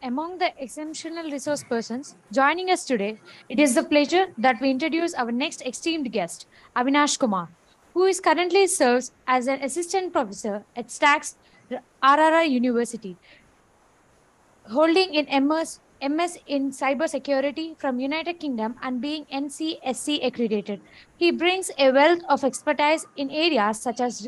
among the exceptional resource persons joining us today, it is the pleasure that we introduce our next esteemed guest, Avinash Kumar, who is currently serves as an assistant professor at Stax RRI University, holding in MS in cybersecurity from United Kingdom and being NCSC accredited. He brings a wealth of expertise in areas such as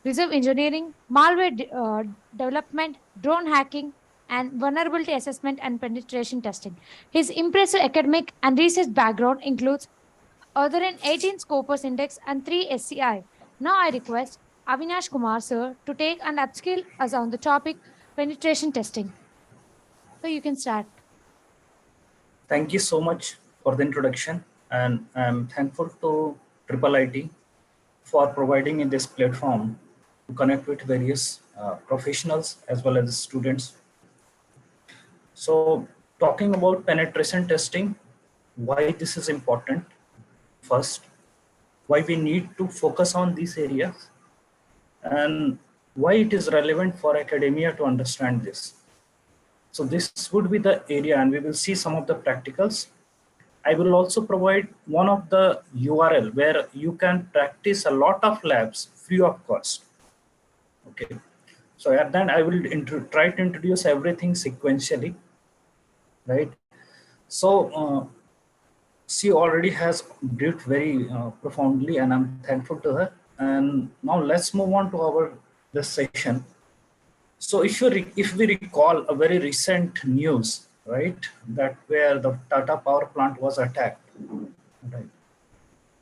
reserve engineering, malware development, drone hacking, and vulnerability assessment and penetration testing. His impressive academic and research background includes authoring 18 Scopus Index and 3 SCI. Now I request Avinash Kumar sir to take and upskill us on the topic penetration testing. So you can start. Thank you so much for the introduction, and I'm thankful to IIIT for providing me this platform to connect with various professionals as well as students. So talking about penetration testing, why this is important first, why we need to focus on these areas, and why it is relevant for academia to understand this. So this would be the area, and we will see some of the practicals. I will also provide one of the URL where you can practice a lot of labs free of cost. Okay, so at that I will try to introduce everything sequentially, right? So she already has briefed very profoundly, and I'm thankful to her. And now let's move on to our this session. So if we recall a very recent news, right, that where the Tata power plant was attacked, right?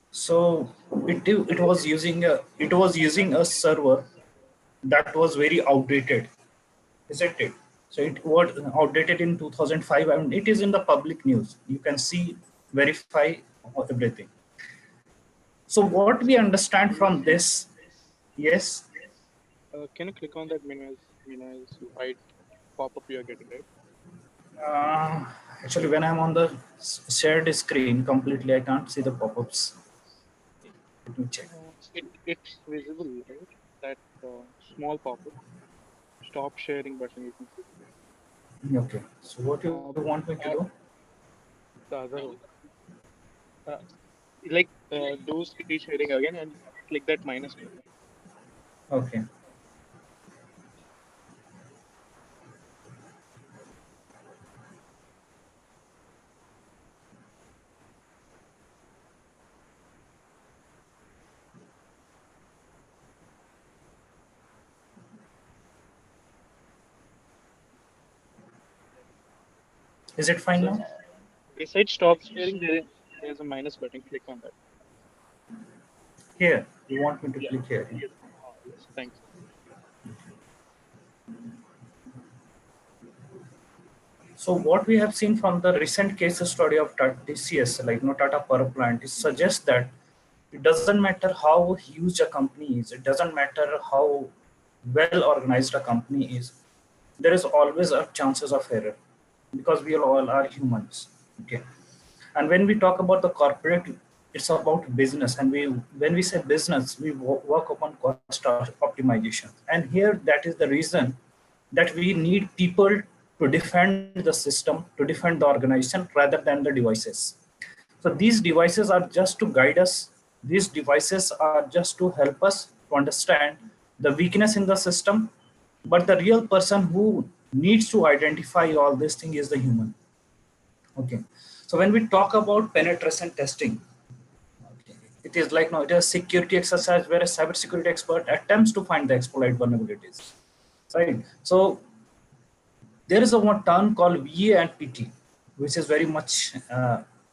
So it was using a server that was very outdated, isn't it? So it was outdated in 2005, and it is in the public news. You can see, verify everything. So what we understand from this, yes. Can you click on that minimize white pop-up you are getting, right? Actually, when I'm on the shared screen completely, I can't see the pop-ups. Let me check. It's visible, right? That small pop-up. Stop sharing button you can see. Okay. So what you want me to do? The other one. Do screen sharing again and click that minus button. Okay. Is it fine now? Beside stop sharing, there's a minus button. Click on that. Here, you want me to click here? Yes, thanks. So what we have seen from the recent case study of TCS, like Tata power plant, it suggests that it doesn't matter how huge a company is, it doesn't matter how well organized a company is, there is always a chances of error because we all are humans. Okay, and when we talk about the corporate, it's about business, and when we say business, we work upon cost optimization, and here that is the reason that we need people to defend the system, to defend the organization rather than the devices. So these devices are just to guide us. These devices are just to help us to understand the weakness in the system. But the real person who needs to identify all this thing is the human. Okay. So when we talk about penetration testing, okay, it is like it is a security exercise where a cybersecurity expert attempts to find the exploit vulnerabilities. Right. So there is a one term called VA and PT, which is very much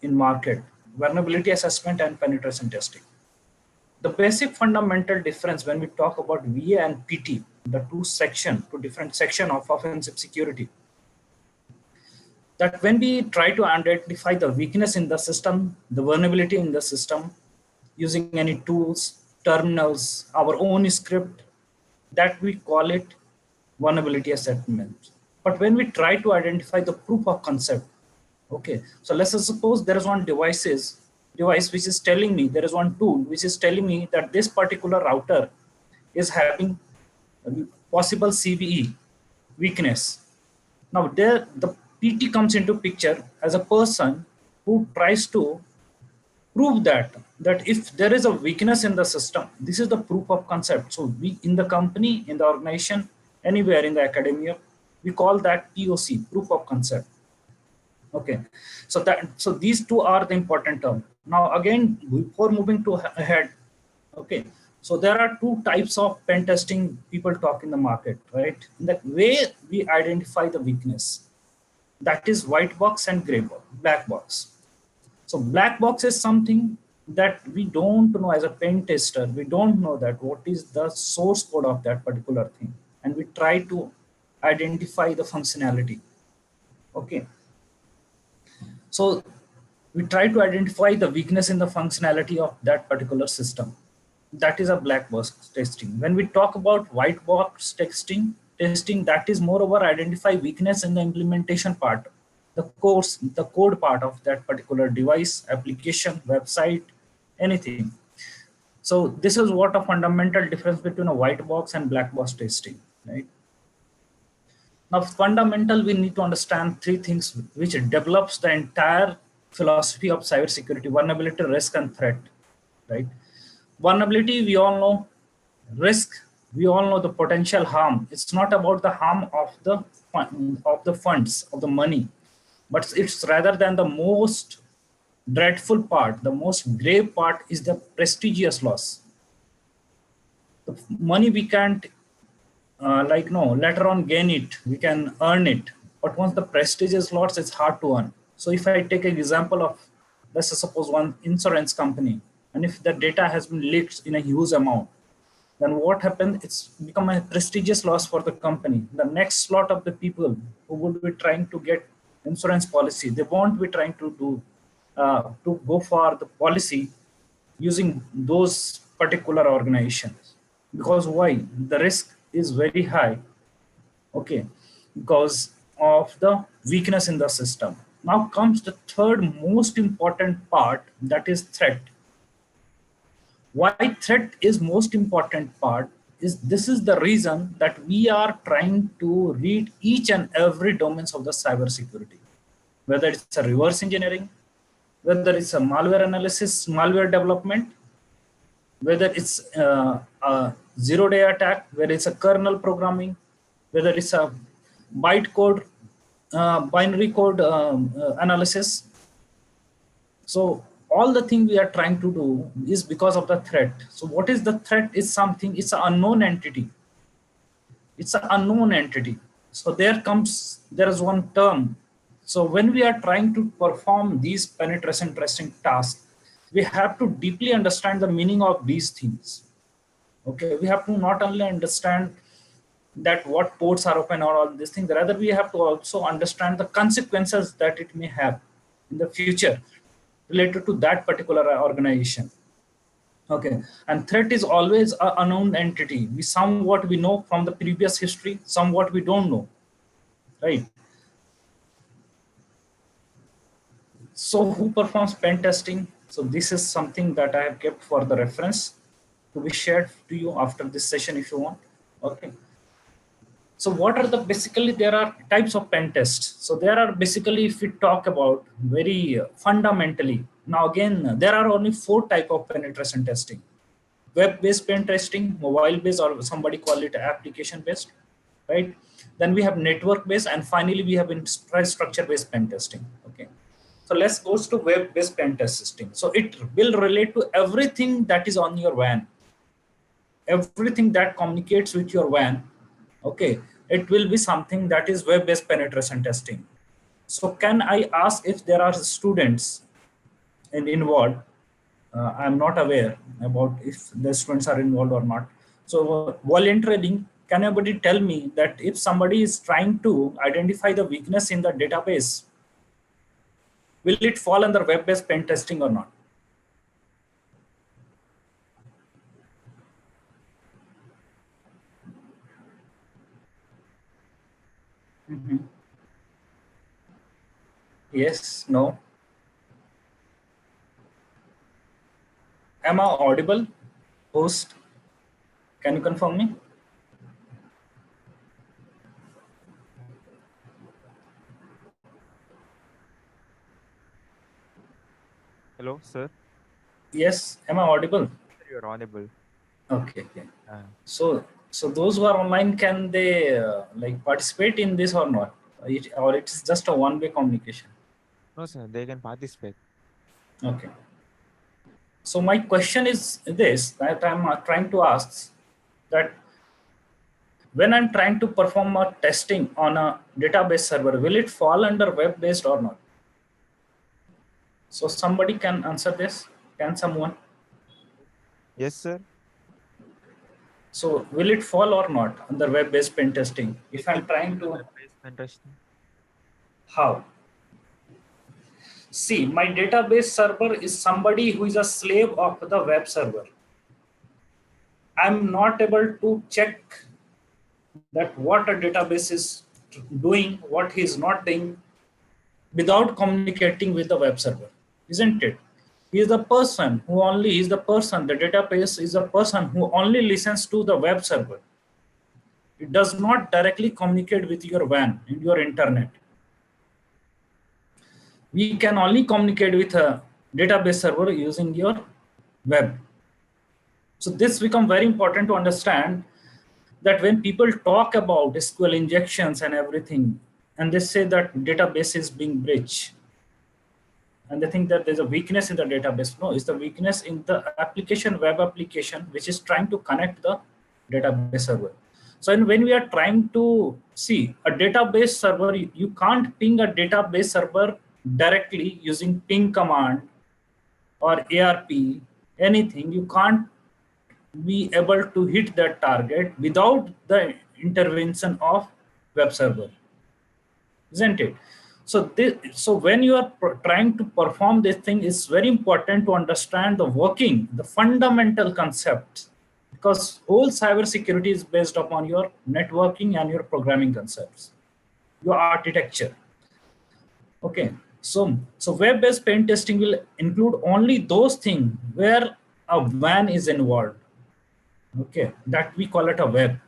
in market: vulnerability assessment and penetration testing. The basic fundamental difference when we talk about VA and PT, the two different section of offensive security, that when we try to identify the weakness in the system, the vulnerability in the system, using any tools, terminals, our own script, that we call it vulnerability assessment. But when we try to identify the proof of concept, okay, so let's suppose there is one device which is telling me, there is one tool which is telling me that this particular router is having possible CVE weakness. Now there the PT comes into picture as a person who tries to prove that if there is a weakness in the system, this is the proof of concept. So we in the company, in the organization, anywhere in the academia, we call that POC, proof of concept. Okay, so these two are the important term. Now again, before moving to ahead, okay, so there are two types of pen testing people talk in the market, right? In the way we identify the weakness, that is white box and gray box, black box. So black box is something that we don't know as a pen tester. We don't know that what is the source code of that particular thing, and we try to identify the functionality. Okay, so we try to identify the weakness in the functionality of that particular system. That is a black box testing. When we talk about white box testing, that is moreover identify weakness in the implementation part, the code part of that particular device, application, website, anything. So this is what a fundamental difference between a white box and black box testing, right? Now, fundamental, we need to understand three things which develops the entire philosophy of cybersecurity: vulnerability, risk, and threat. Right? Vulnerability, we all know. Risk, we all know the potential harm. It's not about the harm of the funds of the money, but it's rather than the most dreadful part. The most grave part is the prestigious loss. The money we can't like no later on gain it, we can earn it, but once the prestige is lost, it's hard to earn. So if I take an example of, let's suppose, one insurance company, and if the data has been leaked in a huge amount, then what happens, it's become a prestigious loss for the company. The next lot of the people who would be trying to get insurance policy, they won't be trying to go for the policy using those particular organizations. Because why? The risk is very high. Okay, because of the weakness in the system. Now comes the third most important part, that is threat. Why threat is most important part is this is the reason that we are trying to read each and every domains of the cybersecurity, whether it's a reverse engineering, whether it's a malware analysis, malware development, whether it's a zero-day attack, whether it's a kernel programming, whether it's a binary code analysis. So all the thing we are trying to do is because of the threat. So what is the threat? Is something, it's an unknown entity. It's an unknown entity. So there is one term. So when we are trying to perform these penetration testing tasks, we have to deeply understand the meaning of these things. Okay, we have to not only understand that what ports are open or all these things, rather we have to also understand the consequences that it may have in the future related to that particular organization. Okay, and threat is always an unknown entity. We somewhat we know from the previous history, somewhat we don't know, right? So who performs pen testing? So this is something that I have kept for the reference to be shared to you after this session if you want. Okay. So what are the basically there are types of pen tests. So there are basically, if we talk about very fundamentally, now again there are only four type of penetration testing: web-based pen testing, mobile-based, or somebody call it application-based, right? Then we have network-based, and finally we have infrastructure-based pen testing. Okay. So let's go to web-based pen testing. So it will relate to everything that is on your WAN, everything that communicates with your WAN. Okay, it will be something that is web-based penetration testing. So can I ask if there are students involved? I'm not aware about if the students are involved or not. So voluntarily, can anybody tell me that if somebody is trying to identify the weakness in the database, will it fall under web-based pen testing or not? Mhm. Yes, no. Am I audible, host? Can you confirm me? Hello, sir. Yes, am I audible? You're audible. Okay, okay. Uh, So those who are online, can they like participate in this or not? Or it is just a one-way communication? no, sir. They can participate. Okay. So my question is this, that I'm trying to ask, that when I'm trying to perform a testing on a database server, will it fall under web-based or not? So somebody can answer this? Can someone? Yes, sir. So will it fall or not under web-based pen testing? It If will I'm fall trying under to, web-based pen testing. how? See, my database server is somebody who is a slave of the web server. I'm not able to check that what a database is doing, what he is not doing, without communicating with the web server, isn't it? He is the person who only is the person, the database is the person who only listens to the web server. It does not directly communicate with your WAN and your internet. We can only communicate with a database server using your web. So this become very important to understand, that when people talk about SQL injections and everything, and they say that database is being breached, and they think that there's a weakness in the database. No, it's the weakness in the application, web application, which is trying to connect the database server. So when we are trying to see a database server, you can't ping a database server directly using ping command or ARP, anything. You can't be able to hit that target without the intervention of web server, isn't it? So when you are trying to perform this thing, it's very important to understand the working, the fundamental concepts, because whole cybersecurity is based upon your networking and your programming concepts, your architecture. Okay, so web-based pen testing will include only those things where a WAN is involved. Okay, that we call it a web.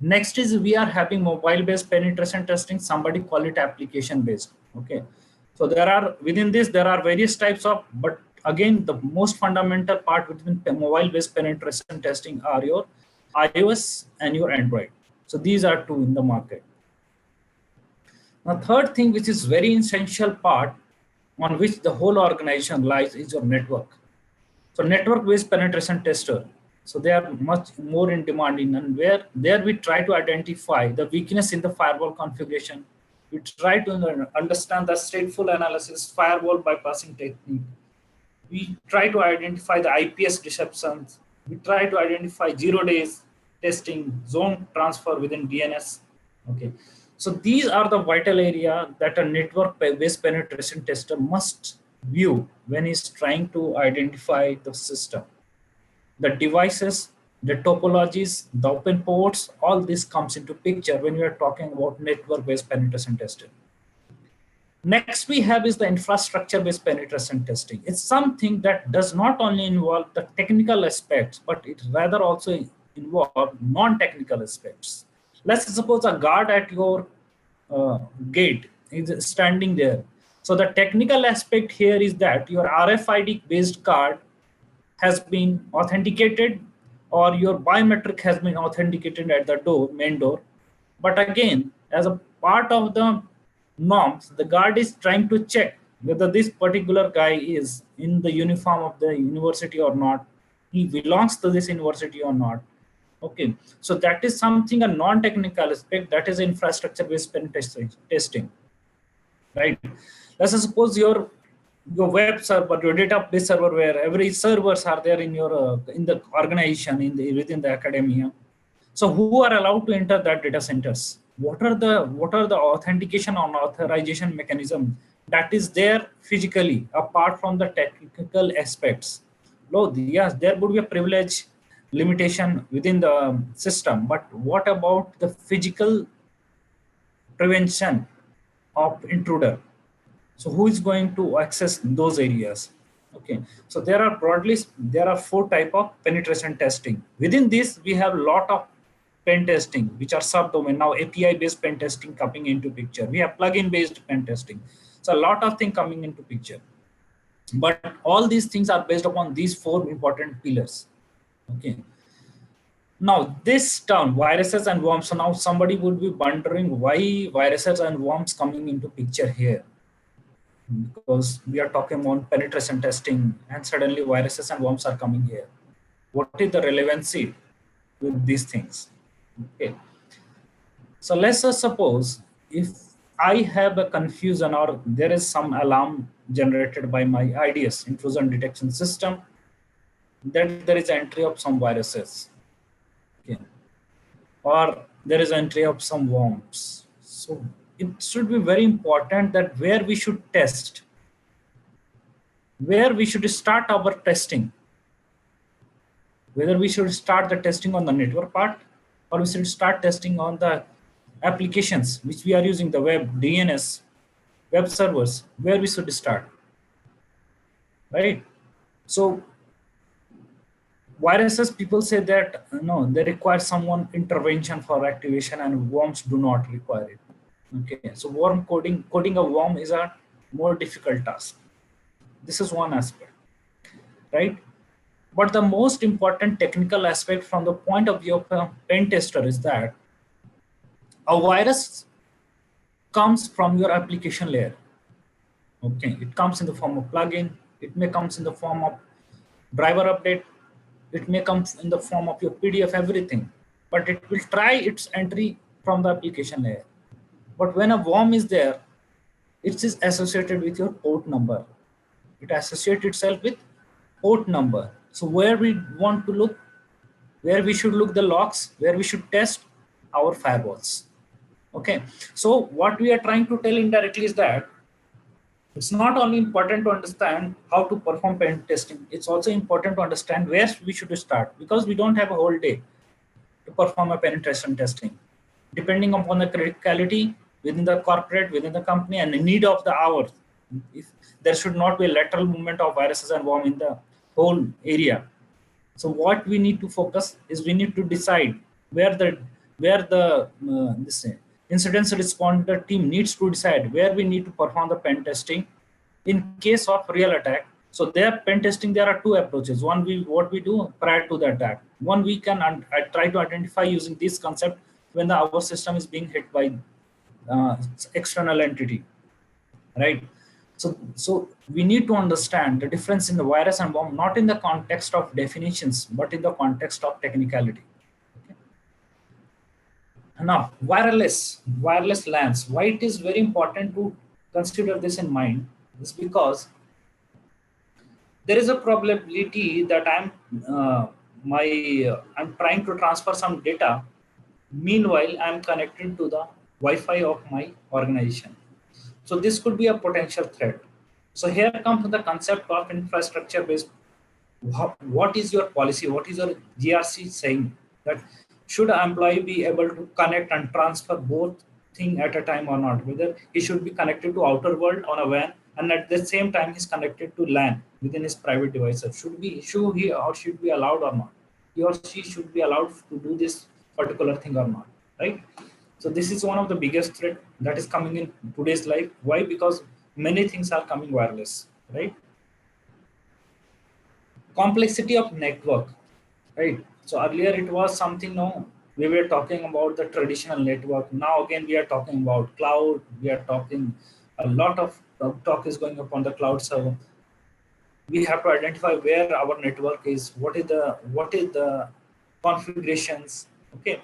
Next is we are having mobile-based penetration testing. Somebody call it application-based. Okay, so there are within this there are various types of, but again the most fundamental part within mobile-based penetration testing are your iOS and your Android. So these are two in the market. Now, third thing, which is very essential part on which the whole organization lies, is your network. So network-based penetration tester. So they are much more in demand in, and where there we try to identify the weakness in the firewall configuration. We try to understand the stateful analysis, firewall bypassing technique. We try to identify the IPS deceptions. We try to identify 0 days testing, zone transfer within DNS. Okay, so these are the vital area that a network-based penetration tester must view when he's trying to identify the system, the devices, the topologies, the open ports. All this comes into picture when we are talking about network-based penetration testing. Next we have is the infrastructure-based penetration testing. It's something that does not only involve the technical aspects, but it rather also involve non-technical aspects. Let's suppose a guard at your gate is standing there. So the technical aspect here is that your RFID-based card has been authenticated, or your biometric has been authenticated at the door, main door. But again, as a part of the norms, the guard is trying to check whether this particular guy is in the uniform of the university or not, he belongs to this university or not. Okay, so that is something, a non-technical aspect, that is infrastructure-based pen testing, right? Let's suppose your web server, your database server, where every servers are there in the organization, within the academia. So who are allowed to enter that data centers? What are the authentication or authorization mechanism that is there physically apart from the technical aspects? No, yes, there would be a privilege limitation within the system, but what about the physical prevention of intruder? So who is going to access those areas? Okay, so there are four type of penetration testing. Within this we have a lot of pen testing which are subdomain. Now API based pen testing coming into picture, we have plugin based pen testing. So a lot of thing coming into picture. But all these things are based upon these four important pillars. Okay. Now this term viruses and worms. So now somebody would be wondering why viruses and worms coming into picture here, because we are talking about penetration testing and suddenly viruses and worms are coming here. What is the relevancy with these things? Okay. So let's just suppose if I have a confusion or there is some alarm generated by my IDS intrusion detection system that there is entry of some viruses, okay, or there is entry of some worms. So it should be very important that where we should test, where we should start our testing, whether we should start the testing on the network part or we should start testing on the applications which we are using, the web, DNS, web servers, where we should start, right? So viruses, people say that no, they require someone intervention for activation and worms do not require it. Okay, so worm coding a worm is a more difficult task. This is one aspect, right? But the most important technical aspect from the point of view of a pen tester is that a virus comes from your application layer. Okay, it comes in the form of plugin, it may comes in the form of driver update, it may come in the form of your PDF, everything, but it will try its entry from the application layer. But when a worm is there, it is associated with your port number. It associates itself with port number. So where we want to look, where we should look the logs, where we should test our firewalls. Okay, so what we are trying to tell indirectly is that it's not only important to understand how to perform pen testing, it's also important to understand where we should start, because we don't have a whole day to perform a penetration testing. Depending upon the criticality within the corporate, within the company, and the need of the hour, if there should not be a lateral movement of viruses and worm in the whole area. So what we need to focus is we need to decide where the this incident responder team needs to decide where we need to perform the pen testing in case of real attack. So there pen testing, there are two approaches. One, what we do prior to the attack. One, we can try to identify using this concept when our system is being hit by external entity, right? So we need to understand the difference in the virus and worm, not in the context of definitions, but in the context of technicality. Okay. Now, wireless LANs. Why it is very important to consider this in mind is because there is a probability that I'm trying to transfer some data. Meanwhile, I'm connected to the Wi-Fi of my organization. So this could be a potential threat. So here comes the concept of infrastructure based. What is your policy? What is your GRC saying that should an employee be able to connect and transfer both thing at a time or not? Whether he should be connected to outer world on a WAN and at the same time he's connected to LAN within his private devices. Should he or should be allowed or not? He or she should be allowed to do this particular thing or not, right? So this is one of the biggest threat that is coming in today's life. Why? Because many things are coming wireless, right? Complexity of network, right? So earlier it was something, no, we were talking about the traditional network. Now again we are talking about cloud. We are talking a lot of talk is going upon the cloud server. We have to identify where our network is, what is the configurations. Okay,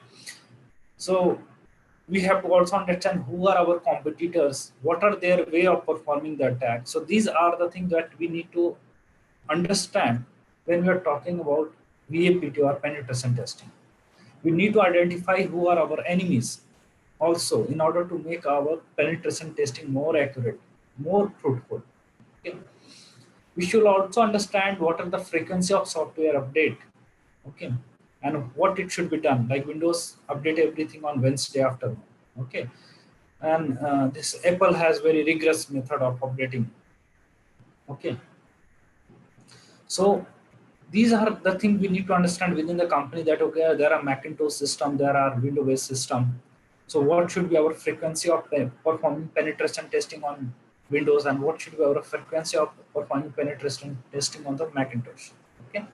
so we have to also understand who are our competitors, what are their way of performing the attack. So these are the things that we need to understand when we are talking about VAPT or penetration testing. We need to identify who are our enemies also in order to make our penetration testing more accurate, more fruitful. Okay. We should also understand what are the frequency of software update, okay, and what it should be done. Like Windows update everything on Wednesday afternoon, okay, and this Apple has very rigorous method of updating, okay. So these are the things we need to understand within the company, that okay, there are Macintosh system, there are Windows based system. So what should be our frequency of performing penetration testing on Windows, and what should be our frequency of performing penetration testing on the Macintosh. Okay,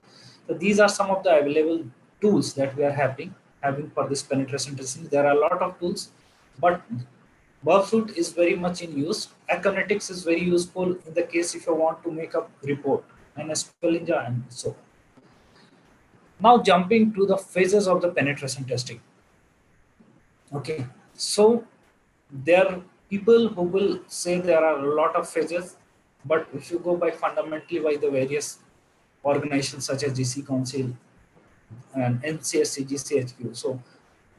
so these are some of the available tools that we are having for this penetration testing. There are a lot of tools, but Burpsuit is very much in use. Aconetics is very useful in the case if you want to make a report, and SQL Ninja and so. Now jumping to the phases of the penetration testing. Okay, so there are people who will say there are a lot of phases, but if you go by fundamentally by the various organizations such as GC Council and NCSC, GCHQ, so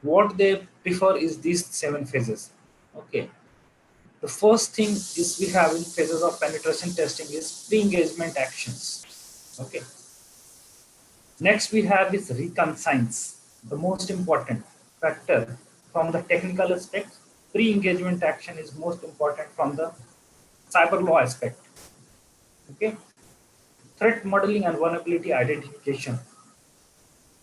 what they prefer is these 7 phases. Okay, the first thing is we have in phases of penetration testing is pre-engagement actions. Okay, next we have is reconnaissance, the most important factor from the technical aspect. Pre-engagement action is most important from the cyber law aspect. Okay, threat modeling and vulnerability identification,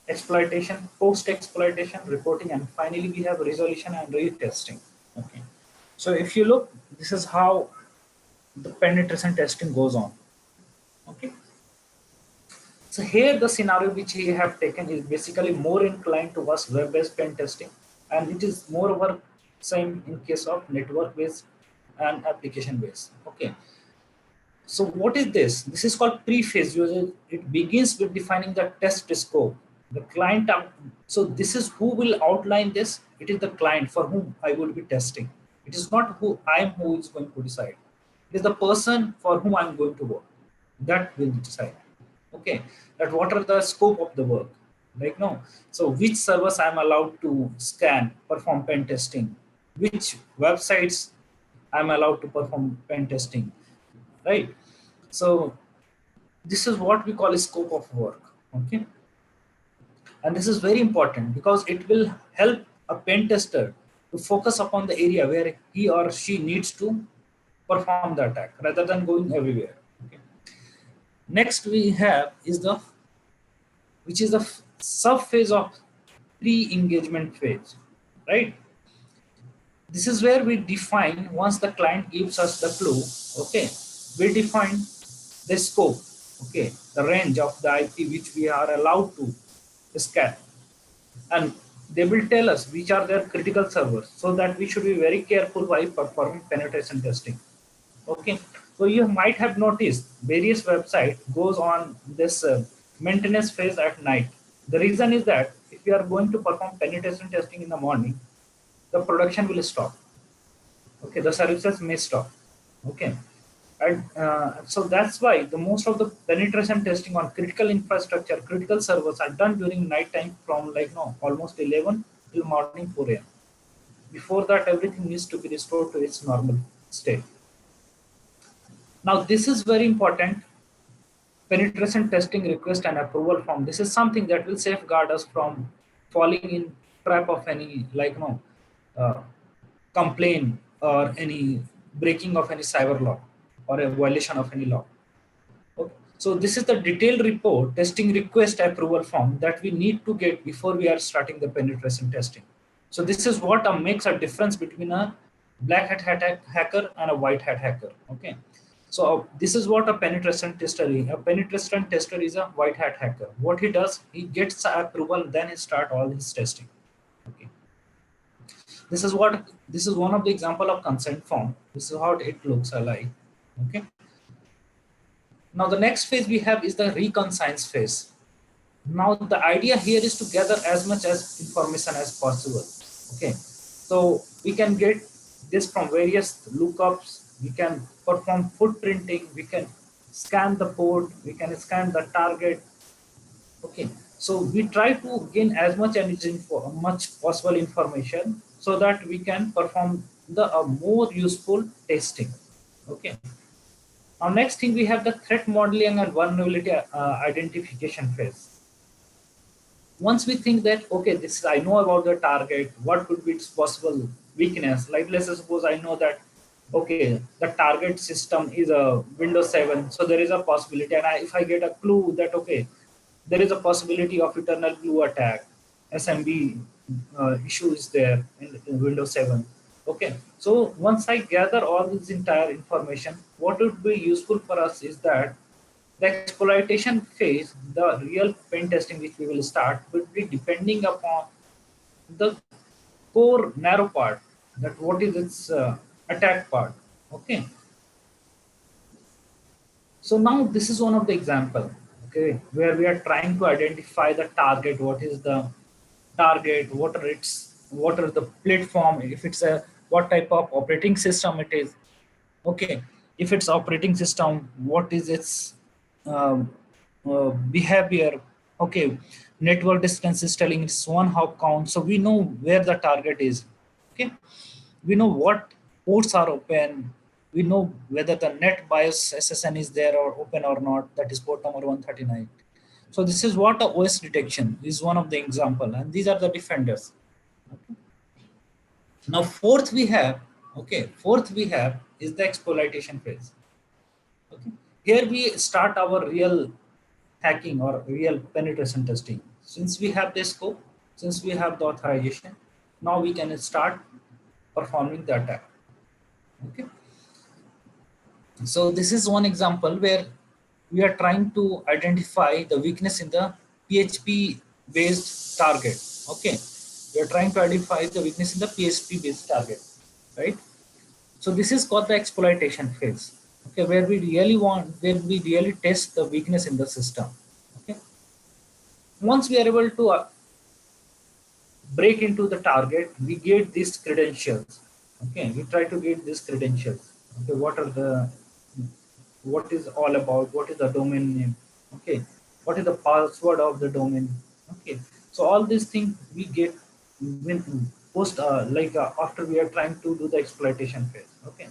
exploitation, post-exploitation reporting, and finally we have resolution and retesting. Okay, so if you look, this is how the penetration testing goes on. Okay, so here the scenario which we have taken is basically more inclined towards web-based pen testing, and it is more over same in case of network-based and application-based. Okay, so what is this? This is called pre-phase user. It begins with defining the test scope. The client, so this is who will outline this. It is the client for whom I will be testing. It is not who is going to decide. It is the person for whom I'm going to work. That will decide. Okay, that what are the scope of the work? Like no. So which servers I'm allowed to scan, perform pen testing, which websites I'm allowed to perform pen testing, right? So this is what we call a scope of work. Okay, and this is very important because it will help a pen tester to focus upon the area where he or she needs to perform the attack rather than going everywhere. Okay. Next we have is the which is the sub phase of pre-engagement phase, right? This is where we define, once the client gives us the clue, okay, we define the scope, okay, the range of the IP which we are allowed to scan, and they will tell us which are their critical servers, so that we should be very careful while performing penetration testing. Okay, so you might have noticed various website goes on this maintenance phase at night. The reason is that if you are going to perform penetration testing in the morning, the production will stop. Okay, the services may stop. Okay, and so that's why the most of the penetration testing on critical infrastructure, critical servers are done during night time from like no almost 11 till morning 4 a.m. Before that, everything needs to be restored to its normal state. Now, this is very important. Penetration testing request and approval form. This is something that will safeguard us from falling in trap of any like no uh, complaint or any breaking of any cyber law or a violation of any law. Okay. So this is the detailed report testing request approval form that we need to get before we are starting the penetration testing. So this is what makes a difference between a black hat hacker and a white hat hacker. Okay. So this is what a penetration tester is. A penetration tester is a white hat hacker. What he does, he gets approval, then he start all his testing. Okay. This is one of the example of consent form. This is how it looks like. Okay. Now the next phase we have is the reconnaissance phase. Now the idea here is to gather as much as information as possible. Okay, so we can get this from various lookups. We can perform footprinting. We can scan the port. We can scan the target. Okay, so we try to gain as much much possible information so that we can perform the more useful testing. Okay. Now, next thing we have the threat modeling and vulnerability identification phase. Once we think that, okay, this I know about the target, what could be its possible weakness? Like let's suppose I know that, okay, the target system is a Windows 7, so there is a possibility, and if I get a clue that, okay, there is a possibility of eternal glue attack, SMB issue is there in Windows 7. Okay, so once I gather all this entire information, what would be useful for us is that the exploitation phase, the real pen testing which we will start, will be depending upon the core narrow part, that what is its attack part. Okay, so now this is one of the example, okay, where we are trying to identify the target, what is the target, what are the platform, if it's a what type of operating system it is. Okay, if it's operating system, what is its um, behavior. Okay, network distance is telling it's one hop count, so we know where the target is. Okay, we know what ports are open, we know whether the net BIOS SSN is there or open or not, that is port number 139. So this is what a OS detection is, one of the example, and these are the defenders. Now fourth we have, okay, fourth we have is the exploitation phase. Okay, here we start our real hacking or real penetration testing. Since we have the scope, since we have the authorization, now we can start performing the attack. Okay, so this is one example where we are trying to identify the weakness in the PHP based target. Okay, we are trying to identify the weakness in the PHP based target, right? So this is called the exploitation phase. Okay, where we really test the weakness in the system. Okay, once we are able to break into the target, we get these credentials. Okay, we try to get these credentials. Okay, what is all about, what is the domain name, okay, what is the password of the domain. Okay, so all these things we get when post after we are trying to do the exploitation phase. Okay,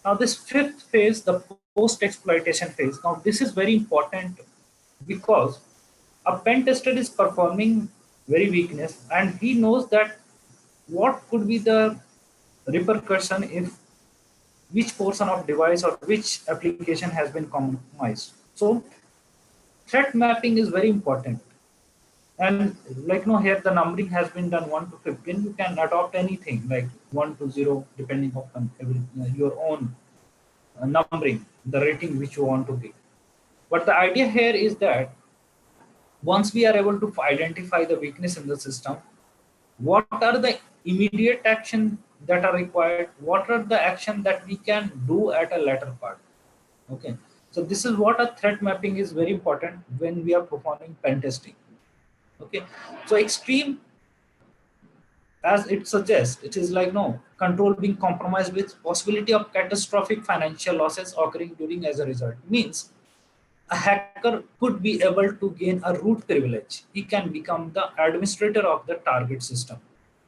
now this fifth phase, the post exploitation phase, now this is very important because a pen tester is performing very weakness and he knows that what could be the repercussion if which portion of device or which application has been compromised. So threat mapping is very important. And like no here the numbering has been done 1 to 15. You can adopt anything like 1 to 0 depending upon your own numbering, the rating which you want to give. But the idea here is that once we are able to identify the weakness in the system, what are the immediate action that are required, what are the action that we can do at a later part. Okay, so this is what a threat mapping is very important when we are performing pen testing. Okay, so extreme, as it suggests, it is like no control being compromised with possibility of catastrophic financial losses occurring during as a result, means a hacker could be able to gain a root privilege. He can become the administrator of the target system.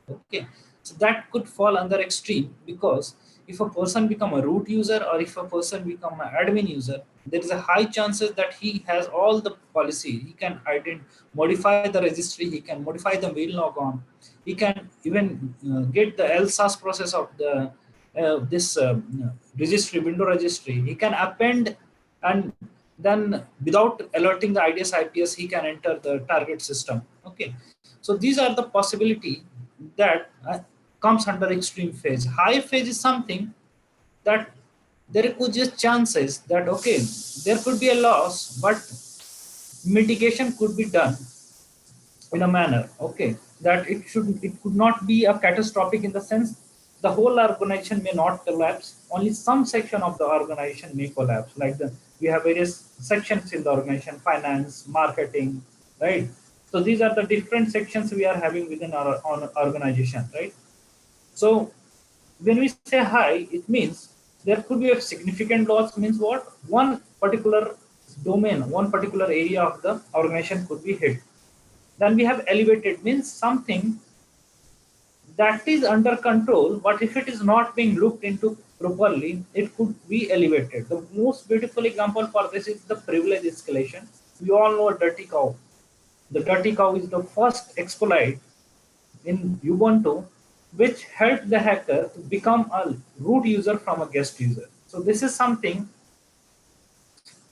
Okay, so that could fall under extreme because if a person become a root user or if a person become an admin user, there is a high chances that he has all the policy. He can modify the registry, he can modify the mail logon, he can even get the LSAS process of the this registry, window registry. He can append, and then without alerting the IDS IPS, he can enter the target system. Okay, so these are the possibility that comes under extreme phase. High phase is something that there could just chances that okay, there could be a loss, but mitigation could be done in a manner, okay, that it could not be a catastrophic in the sense the whole organization may not collapse, only some section of the organization may collapse, like the we have various sections in the organization, finance, marketing, right? So these are the different sections we are having within our organization, right? So when we say high, it means there could be a significant loss, means what, one particular domain, one particular area of the organization could be hit. Then we have elevated, means something that is under control, but if it is not being looked into properly, it could be elevated. The most beautiful example for this is the privilege escalation. We all know dirty cow. The dirty cow is the first exploit in Ubuntu, which helped the hacker to become a root user from a guest user. So this is something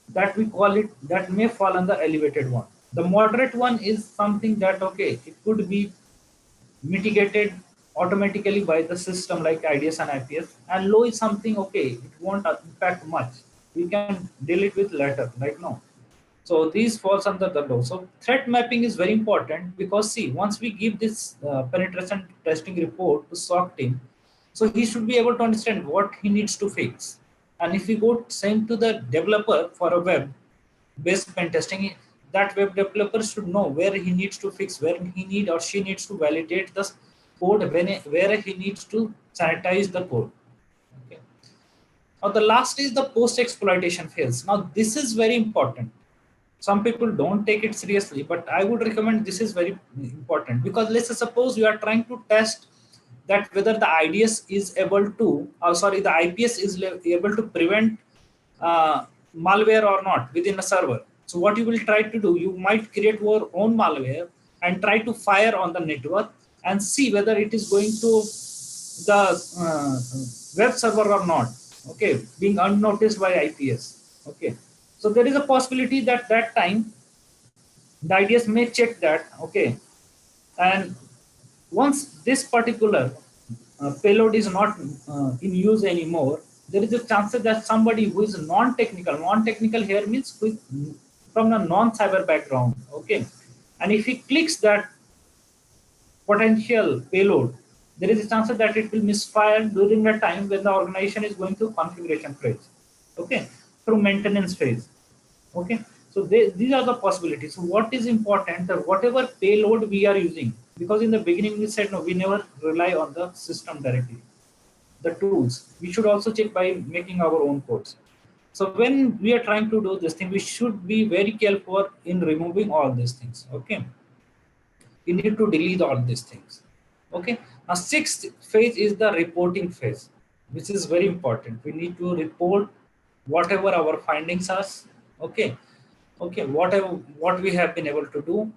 that we call it that may fall under elevated one. The moderate one is something that okay, it could be mitigated, automatically by the system like IDS and IPS, and low is something okay, it won't impact much. We can deal it with later, right now. So these falls under the law. So threat mapping is very important because see, once we give this penetration testing report to SOC team, so he should be able to understand what he needs to fix. And if we go same to the developer for a web based pen testing, that web developer should know where he needs to fix, where he need or she needs to validate the code, where he needs to sanitize the code. Okay. Now the last is the post exploitation phase. Now this is very important. Some people don't take it seriously, but I would recommend this is very important, because let's say suppose you are trying to test that whether the IDS is able to, sorry, the IPS is able to prevent malware or not within a server. So what you will try to do, you might create your own malware and try to fire on the network and see whether it is going to the web server or not, okay, being unnoticed by IPS. Okay, so there is a possibility that that time the IDS may check that, okay, and once this particular payload is not in use anymore, there is a chance that somebody who is non-technical here means who is from a non-cyber background, okay, and if he clicks that potential payload, there is a chance that it will misfire during the time when the organization is going through configuration phase, okay, through maintenance phase, okay. So these are the possibilities. So what is important, that whatever payload we are using, because in the beginning we said no, we never rely on the system directly, the tools, we should also check by making our own codes. So when we are trying to do this thing, we should be very careful in removing all these things, okay. You need to delete all these things, okay. Now sixth phase is the reporting phase, which is very important. We need to report whatever our findings are, okay, okay, whatever what we have been able to do.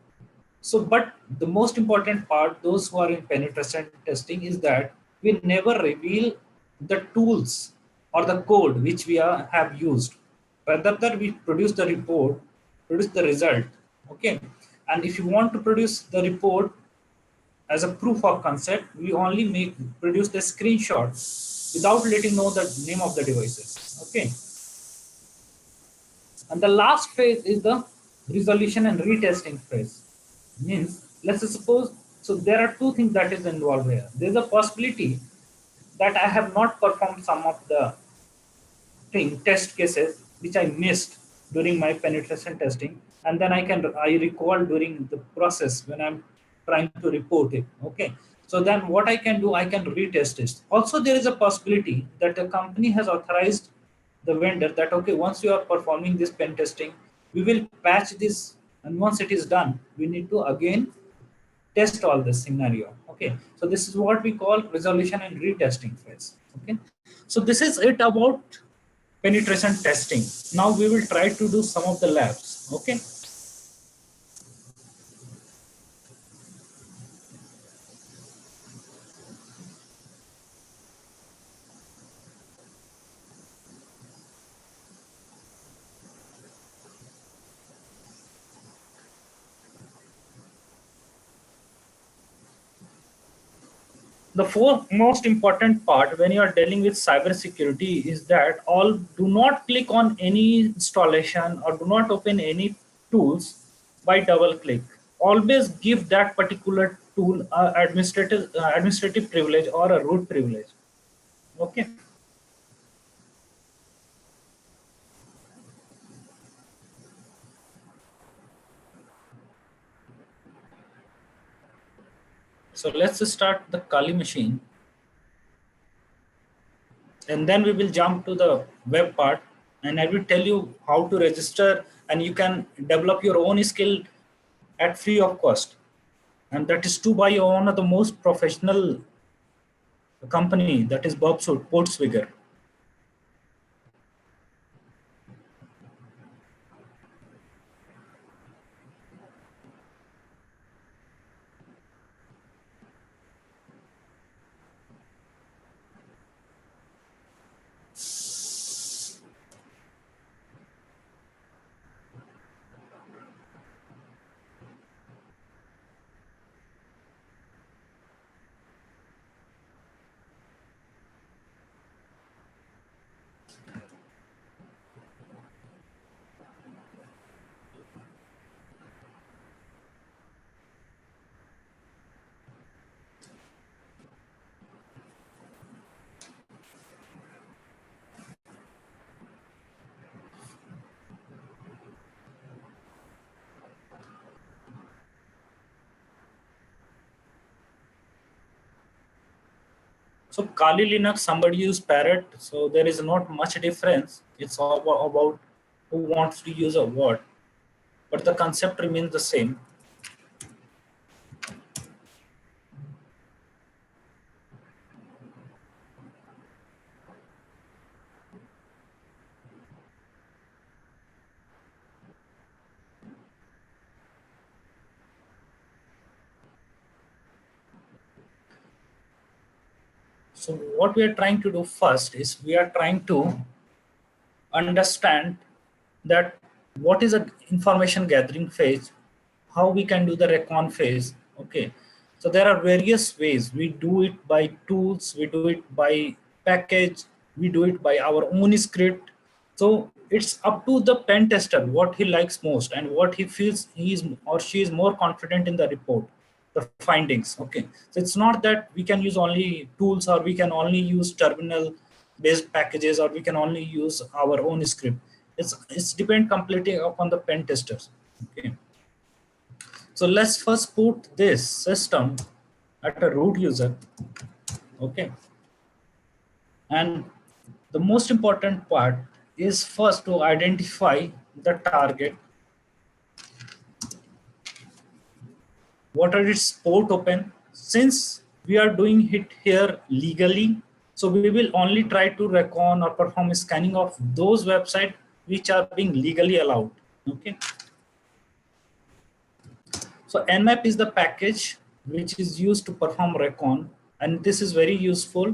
So but the most important part, those who are in penetration testing, is that we never reveal the tools or the code which we have used. Rather that we produce the report, produce the result, okay. And if you want to produce the report as a proof of concept, we only produce the screenshot without letting know the name of the devices, okay. And the last phase is the resolution and retesting phase. Means, let's suppose, so there are two things that is involved here. There's a possibility that I have not performed some of the test cases which I missed during my penetration testing, and then I recall during the process when I'm trying to report it. Okay, so then what I can do, I can retest it. Also, there is a possibility that the company has authorized the vendor that okay, once you are performing this pen testing, we will patch this, and once it is done, we need to again test all this scenario. Okay, so this is what we call resolution and retesting phase. Okay, so this is it about penetration testing. Now we will try to do some of the labs. Okay. The fourth most important part when you are dealing with cybersecurity is that all do not click on any installation or do not open any tools by double click. Always give that particular tool administrative privilege or a root privilege. Okay. So let's start the Kali machine, and then we will jump to the web part, and I will tell you how to register, and you can develop your own skill at free of cost, and that is to buy one of the most professional company, that is Bob Portswigger. So Kali Linux, somebody use Parrot, so there is not much difference. It's all about who wants to use a what, but the concept remains the same. So what we are trying to do first is we are trying to understand that what is a information gathering phase, how we can do the recon phase. Okay, so there are various ways. We do it by tools, we do it by package, we do it by our own script. So it's up to the pen tester what he likes most and what he feels he is or she is more confident in the report, the findings. Okay, so it's not that we can use only tools or we can only use terminal based packages or we can only use our own script. It's depend completely upon the pen testers. Okay, so let's first put this system at a root user. Okay, and the most important part is first to identify the target. What are its port open? Since we are doing it here legally, so we will only try to recon or perform scanning of those websites which are being legally allowed. Okay, so nmap is the package which is used to perform recon, and this is very useful.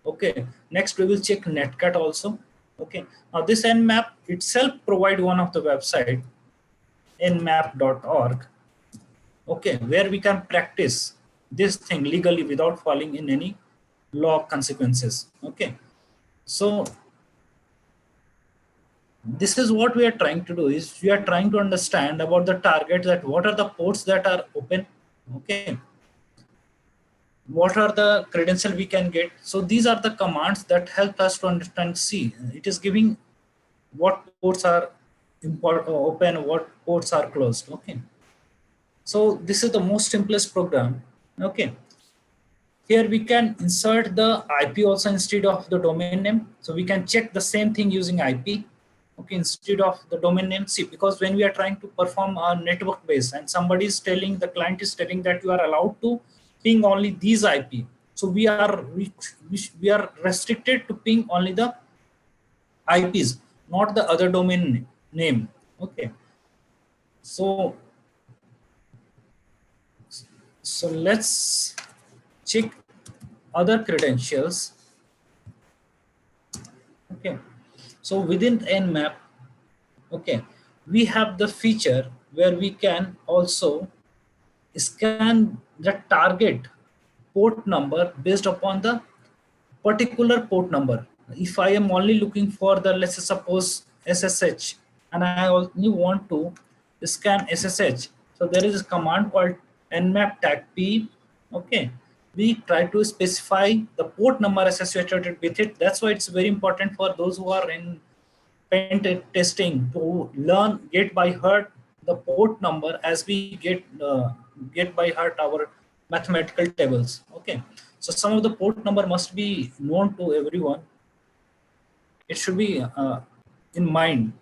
Okay, next we will check netcat also. Okay, now this nmap itself provide one of the website, nmap.org. Okay, where we can practice this thing legally without falling in any law consequences. Okay, so this is what we are trying to do is we are trying to understand about the target, that what are the ports that are open. Okay, what are the credential we can get. So these are the commands that help us to understand. See, it is giving what ports are open, what ports are closed. Okay, so this is the most simplest program. Okay, here we can insert the IP also instead of the domain name. So we can check the same thing using IP. Okay, instead of the domain name. See, because when we are trying to perform a network base and somebody is telling, the client is telling that you are allowed to ping only these IP. So we are restricted to ping only the IPs, not the other domain name. Okay, so let's check other credentials. Okay, so within nmap, okay, we have the feature where we can also scan the target port number based upon the particular port number. If I am only looking for the, let's say suppose SSH, and I only want to scan SSH, so there is a command called nmap tag p. Okay, we try to specify the port number associated with it. That's why it's very important for those who are in pen testing to learn, get by heart the port number as we get by heart our mathematical tables. Okay, so some of the port number must be known to everyone. It should be in mind.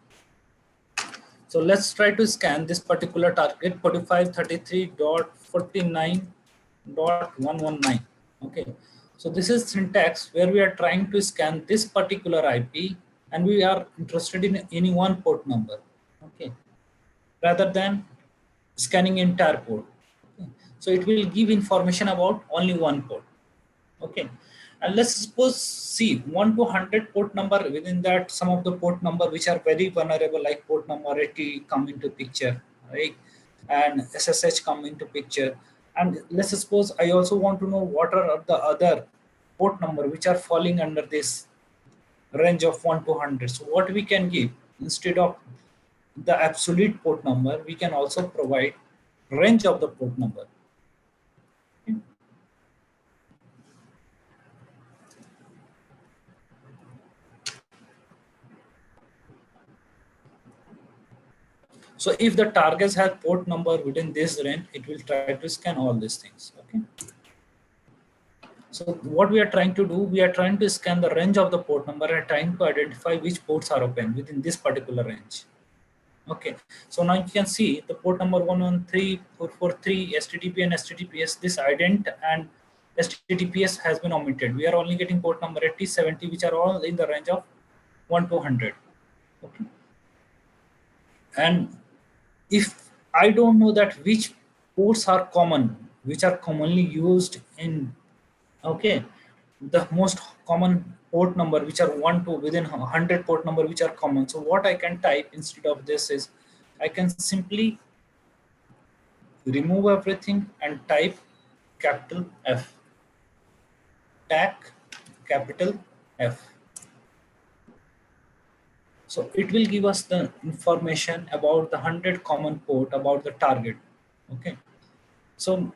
So let's try to scan this particular target 4533.49.119. Okay, so this is syntax where we are trying to scan this particular IP and we are interested in any one port number. Okay, rather than scanning entire port. Okay. So it will give information about only one port. Okay, and let's suppose see 1 to 100 port number. Within that, some of the port number which are very vulnerable, like port number 80 come into picture, right? And SSH come into picture. And let's suppose I also want to know what are the other port number which are falling under this range of 1 to 100. So what we can give, instead of the absolute port number, we can also provide range of the port number. Okay. So if the targets have port number within this range, it will try to scan all these things. Okay. So what we are trying to do, we are trying to scan the range of the port number and trying to identify which ports are open within this particular range. Okay, so now you can see the port number 113443 STTP and STTPS, this ident and STTPS has been omitted. We are only getting port number 8070, which are all in the range of 1 to 100. Okay, and if I don't know that which ports are common, which are commonly used in, okay, the most common port number which are 1 to within 100 port number which are common, so what I can type instead of this is I can simply remove everything and type capital F, TAC capital F. So it will give us the information about the 100 common port about the target. Okay, so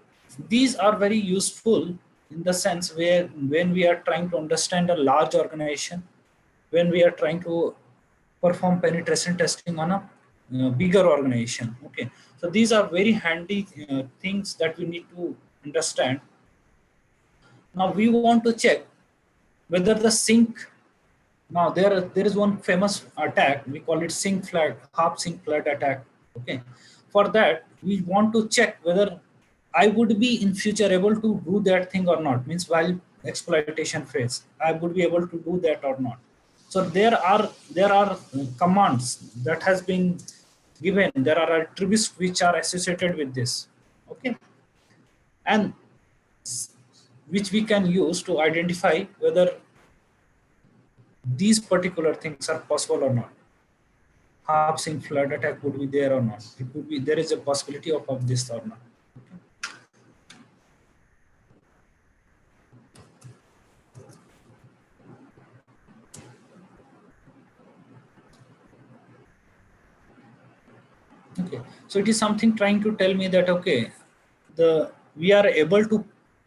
these are very useful in the sense where when we are trying to understand a large organization, when we are trying to perform penetration testing on a bigger organization. Okay, so these are very handy things that we need to understand. Now we want to check whether the sync. Now there is one famous attack, we call it sync flag, half sync flag attack. Okay, for that we want to check whether I would be in future able to do that thing or not. Means while exploitation phase, I would be able to do that or not. So there are commands that has been given. There are attributes which are associated with this. Okay, and which we can use to identify whether these particular things are possible or not. Half sync flood attack would be there or not. It would be, there is a possibility of this or not. Okay, so it is something trying to tell me that okay, the we are able to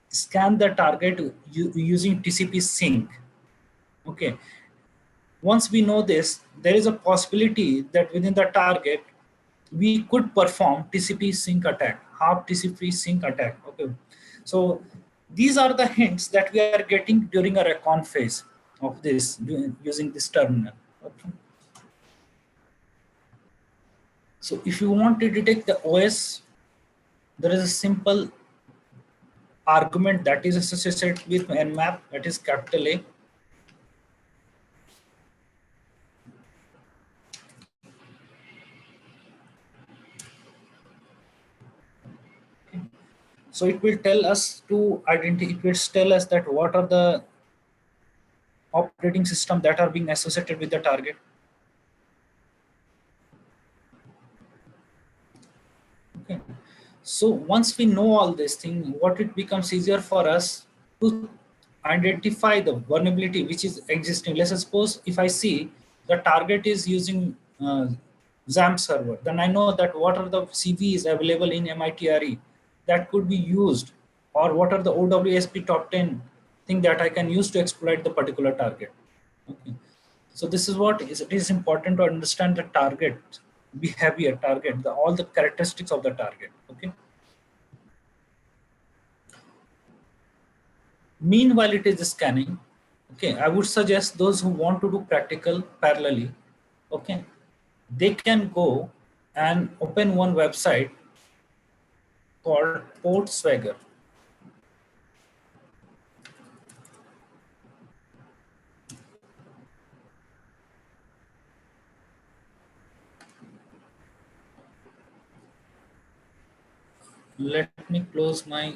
scan the target using TCP sync. Okay, once we know this, there is a possibility that within the target we could perform TCP sync attack, half TCP sync attack. Okay, so these are the hints that we are getting during a recon phase of this using this terminal. Okay. So if you want to detect the OS, there is a simple argument that is associated with nmap, that is capital A. So it will tell us to identify, it will tell us that what are the operating system that are being associated with the target. Okay. So once we know all this thing, what it becomes easier for us to identify the vulnerability which is existing. Let's suppose if I see the target is using XAMPP server, then I know that what are the CVs available in MITRE that could be used, or what are the OWSP top 10 thing that I can use to exploit the particular target. Okay. So this is what is, it is important to understand the target behavior, target, all the characteristics of the target. Okay. Meanwhile, it is scanning. Okay, I would suggest those who want to do practical parallelly, okay, they can go and open one website called Port Swagger. Let me close my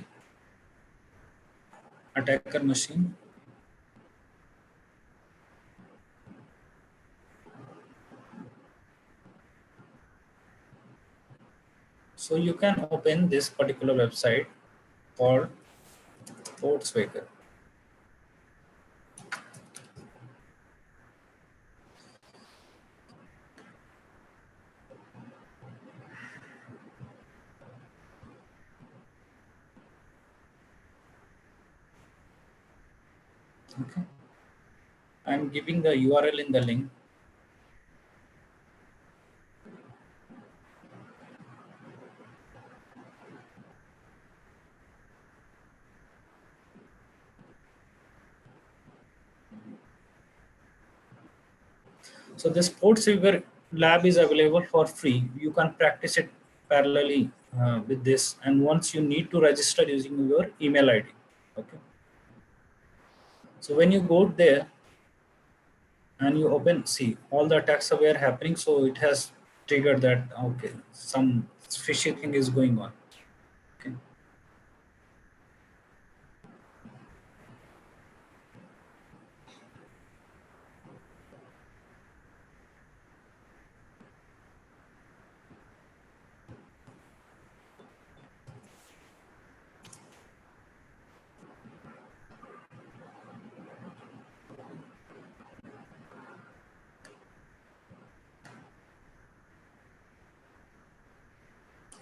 attacker machine. So you can open this particular website called Port Swagger. Okay, I'm giving the URL in the link. So this CyberLab lab is available for free. You can practice it parallelly with this, and once you need to register using your email ID. Okay. So when you go there and you open, see all the attacks were happening. So it has triggered that okay, some fishy thing is going on. Okay.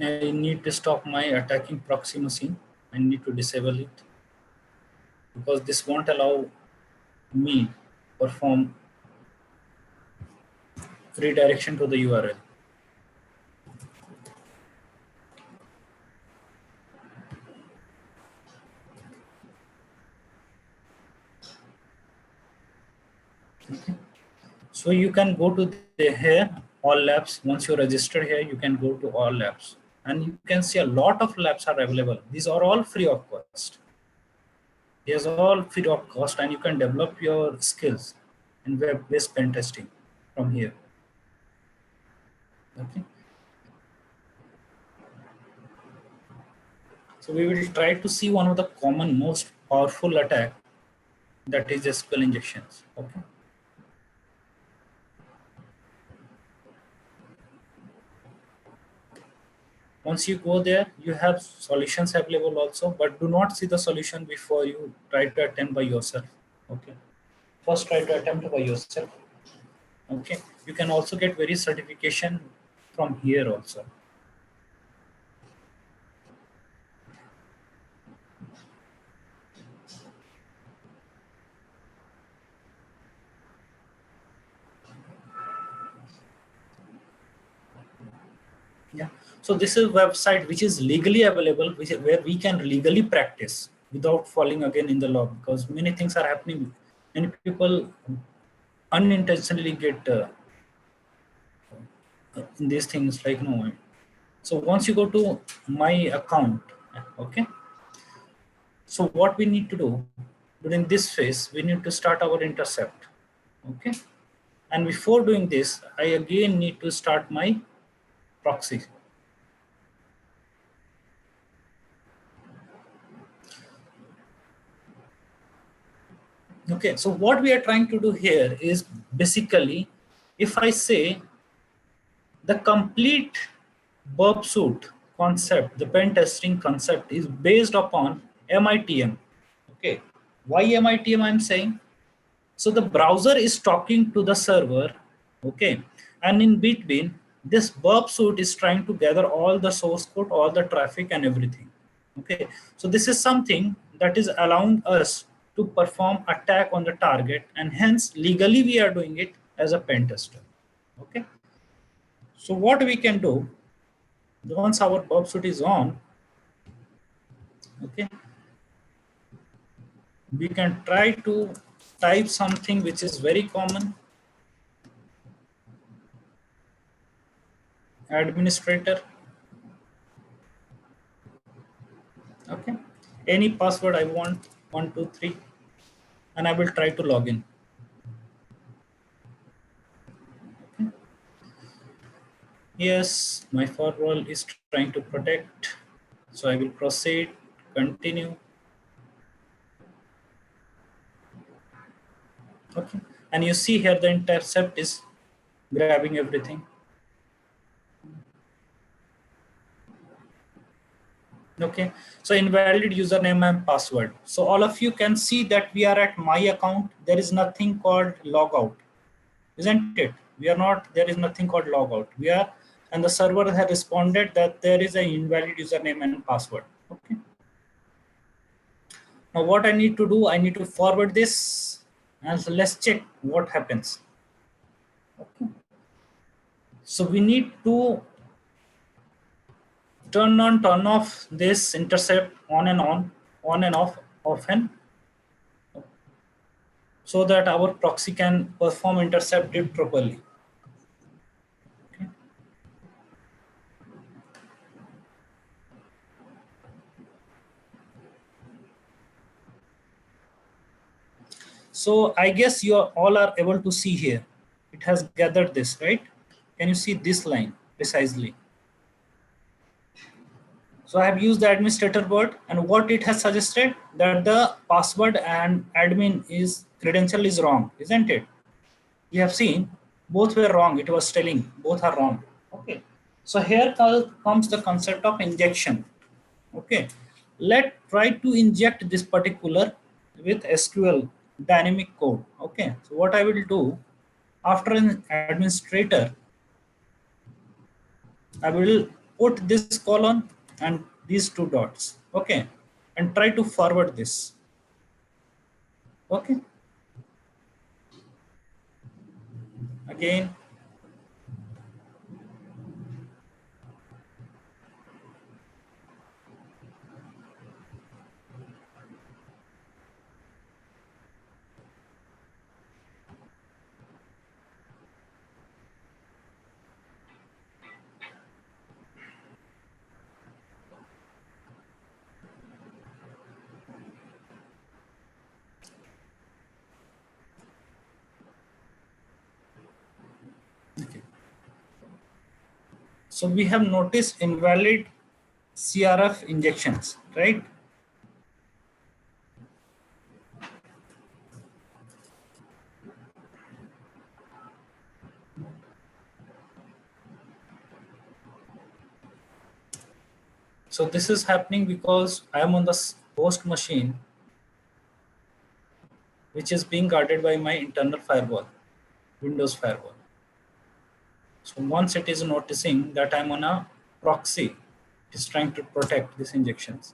I need to stop my attacking proxy machine. I need to disable it because this won't allow me perform redirection to the URL. So you can go to the here all labs. Once you register here, you can go to all labs, and you can see a lot of labs are available. These are all free of cost. These are all free of cost, and you can develop your skills in web-based pen testing from here. Okay. So we will try to see one of the common, most powerful attack, that is SQL injections. Okay. Once you go there, you have solutions available also, but do not see the solution before you try to attempt by yourself. Okay. First try to attempt by yourself. Okay. You can also get various certification from here also. Yeah. So this is a website which is legally available, which is where we can legally practice without falling again in the law, because many things are happening. Many people unintentionally get in these things like no. So once you go to my account, okay. So what we need to do during this phase, we need to start our intercept, okay. And before doing this, I again need to start my proxy. Okay, so what we are trying to do here is basically, if I say the complete burp suit concept, the pen testing concept is based upon MITM. Okay, why MITM I'm saying? So the browser is talking to the server, okay, and in between, this burp suite is trying to gather all the source code, all the traffic, and everything. Okay, so this is something that is allowing us to perform attack on the target, and hence legally we are doing it as a pen tester. Okay, so what we can do once our burp suite is on, okay, we can try to type something which is very common. Administrator. Okay, any password I want, 123, and I will try to log in. Okay. Yes, my firewall is trying to protect, so I will proceed, continue. Okay, and you see here the intercept is grabbing everything. Okay, so invalid username and password. So all of you can see that we are at my account. There is nothing called logout, isn't it? We are not, there is nothing called logout. We are, and the server has responded that there is an invalid username and password. Okay. Now what I need to do, I need to forward this, and so let's check what happens. Okay. So we need to turn on, turn off this intercept on and off often. so that our proxy can perform intercept it properly. Okay. So I guess you all are able to see here. It has gathered this, right? Can you see this line precisely? So I have used the administrator word, and what it has suggested that the password and admin is credential is wrong, isn't it? We have seen both were wrong. It was telling both are wrong. Okay. So here comes the concept of injection. Okay. Let try to inject this particular with SQL dynamic code. Okay. So what I will do after an administrator, I will put this colon and these two dots. Okay. And try to forward this. Okay. Again. Okay. So we have noticed invalid CRF injections, right? So this is happening because I am on the host machine, which is being guarded by my internal firewall, Windows firewall. So once it is noticing that I'm on a proxy, it is trying to protect these injections.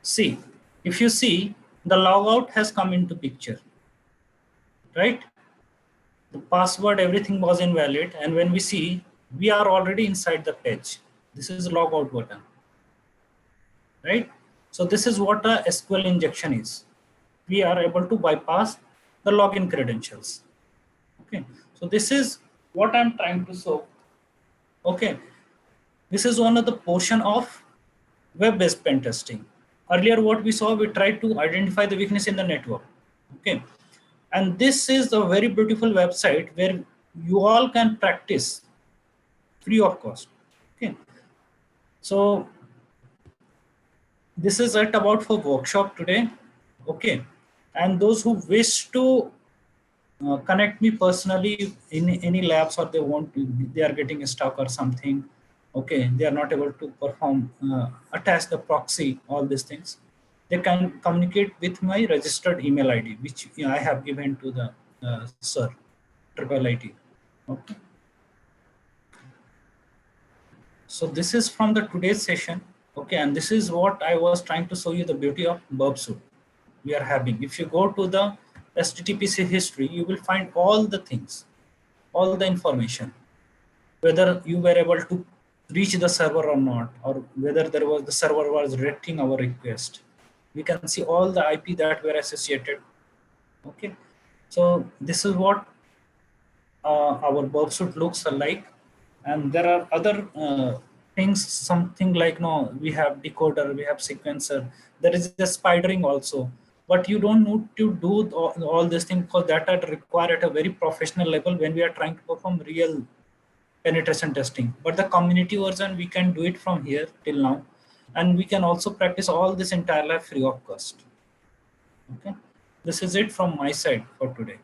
See, if you see, the logout has come into picture, right? The password, everything was invalid, and when we see, we are already inside the page. This is logout button, right? So this is what a SQL injection is. We are able to bypass the login credentials. Okay, so this is what I'm trying to show. Okay, this is one of the portion of web-based pen testing. Earlier, what we saw, we tried to identify the weakness in the network. Okay, and this is a very beautiful website where you all can practice free of cost. Okay, so this is it about for workshop today. Okay, and those who wish to connect me personally in any labs, or they are getting stuck or something, okay, they are not able to perform attach the proxy, all these things, they can communicate with my registered email ID, which I have given to the sir, IIIT. Okay, so this is from the today's session. Okay, and this is what I was trying to show you, the beauty of burp suite we are having. If you go to the HTTPC history, you will find all the things, all the information, whether you were able to reach the server or not, or whether the server was rejecting our request. We can see all the IP that were associated. Okay, so this is what our burp suite looks like, and there are other things, something like, no, we have decoder, we have sequencer, there is a spidering also, but you don't need to do all these things, because that are required at a very professional level when we are trying to perform real penetration testing. But the community version, we can do it from here till now, and we can also practice all this entire life free of cost. Okay, this is it from my side for today.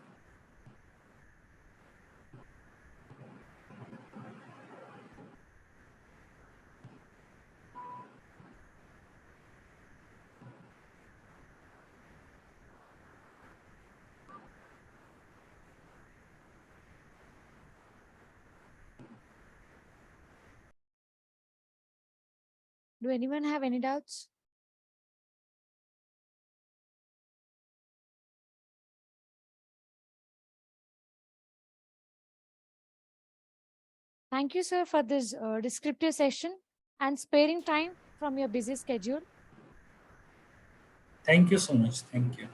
Do anyone have any doubts? Thank you, sir, for this descriptive session and sparing time from your busy schedule. Thank you so much. Thank you.